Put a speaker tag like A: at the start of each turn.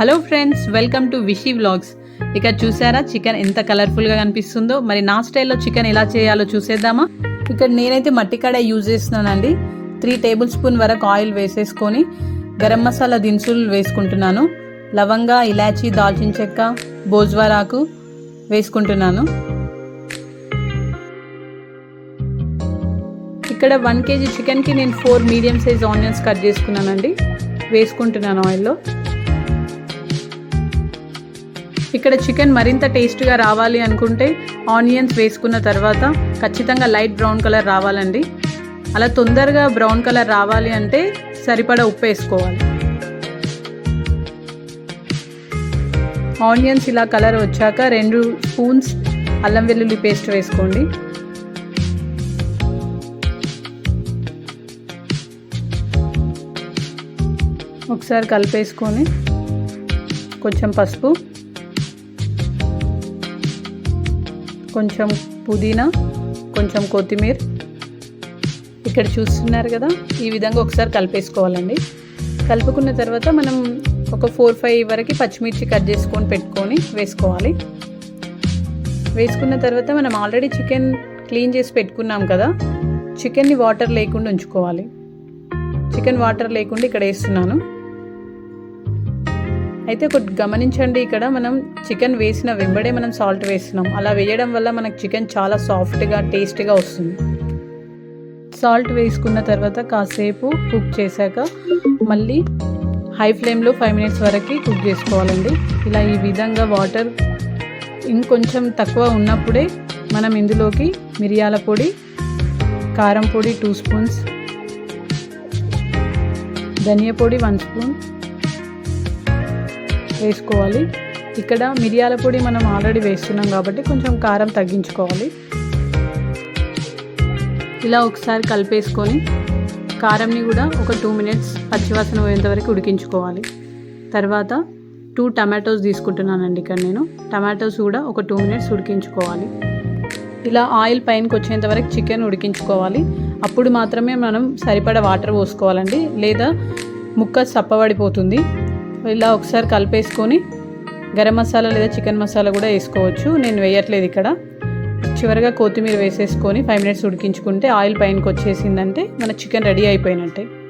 A: Hello friends, welcome to Vishi vlogs. ఇక్కడ చూసారా chicken ఎంత కలర్ఫుల్గా కనిపిస్తుందో. మరి నా స్టైల్లో చికెన్ ఎలా చేయాలో చూసేద్దామా. ఇక్కడ నేనైతే మట్టి కడాయి యూజ్ చేస్తున్నానండి. 3 టేబుల్ స్పూన్ వరకు ఆయిల్ వేసేసుకొని గరం మసాలా దినుసులు వేసుకుంటున్నాను. లవంగా, ఇలాచీ, దాల్చిన చెక్క, బోజ్వారాకు వేసుకుంటున్నాను. ఇక్కడ 1 kg చికెన్కి నేను 4 మీడియం సైజ్ ఆనియన్స్ కట్ చేసుకున్నానండి. వేసుకుంటున్నాను ఆయిల్లో. ఇక్కడ చికెన్ మరింత టేస్ట్గా రావాలి అనుకుంటే ఆనియన్స్ వేసుకున్న తర్వాత ఖచ్చితంగా లైట్ బ్రౌన్ కలర్ రావాలండి. అలా తొందరగా బ్రౌన్ కలర్ రావాలి అంటే సరిపడా ఉప్పు వేసుకోవాలి. ఆనియన్స్ ఇలా కలర్ వచ్చాక 2 స్పూన్స్ అల్లం వెల్లుల్లి పేస్ట్ వేసుకోండి. ఒకసారి కలిపేసుకొని కొంచెం పసుపు, కొంచెం పుదీనా, కొంచెం కొత్తిమీర ఇక్కడ చూస్తున్నారు కదా, ఈ విధంగా ఒకసారి కలిపేసుకోవాలండి. కలుపుకున్న తర్వాత మనం ఒక 4-5 వరకు పచ్చిమిర్చి కట్ చేసుకొని పెట్టుకొని వేసుకోవాలి. వేసుకున్న తర్వాత మనం ఆల్రెడీ చికెన్ క్లీన్ చేసి పెట్టుకున్నాం కదా, చికెన్ని వాటర్ లేకుండా ఉంచుకోవాలి. చికెన్ వాటర్ లేకుండా ఇక్కడ వేస్తున్నాను. అయితే ఒకటి గమనించండి, ఇక్కడ మనం చికెన్ వేసిన వెంబడే మనం సాల్ట్ వేస్తున్నాం. అలా వేయడం వల్ల మనకు చికెన్ చాలా సాఫ్ట్గా టేస్ట్గా వస్తుంది. సాల్ట్ వేసుకున్న తర్వాత కాసేపు కుక్ చేశాక మళ్ళీ హై ఫ్లేమ్లో 5 మినిట్స్ వరకు కుక్ చేసుకోవాలండి. ఇలా ఈ విధంగా వాటర్ ఇంకొంచెం తక్కువ ఉన్నప్పుడే మనం ఇందులోకి మిరియాల పొడి, కారం పొడి 2 స్పూన్స్, ధనియా పొడి 1 స్పూన్ వేసుకోవాలి. ఇక్కడ మిరియాల పొడి మనం ఆల్రెడీ వేస్తున్నాం కాబట్టి కొంచెం కారం తగ్గించుకోవాలి. ఇలా ఒకసారి కలిపేసుకొని కారంని కూడా ఒక 2 మినిట్స్ పచ్చివాసన పోయేంత వరకు ఉడికించుకోవాలి. తర్వాత 2 టమాటోస్ తీసుకుంటున్నానండి. ఇక్కడ నేను టమాటోస్ కూడా ఒక 2 మినిట్స్ ఉడికించుకోవాలి. ఇలా ఆయిల్ పైనకి వచ్చేంత వరకు చికెన్ ఉడికించుకోవాలి. అప్పుడు మాత్రమే మనం సరిపడా వాటర్ పోసుకోవాలండి, లేదా ముక్క సప్పబడిపోతుంది. ఇలా ఒకసారి కలిపేసుకొని గరం మసాలా లేదా చికెన్ మసాలా కూడా వేసుకోవచ్చు. నేను వేయట్లేదు ఇక్కడ. చివరిగా కొత్తిమీర వేసేసుకొని 5 మినిట్స్ ఉడికించుకుంటే ఆయిల్ పైనకి వచ్చేసిందంటే మన చికెన్ రెడీ అయిపోయినట్టే.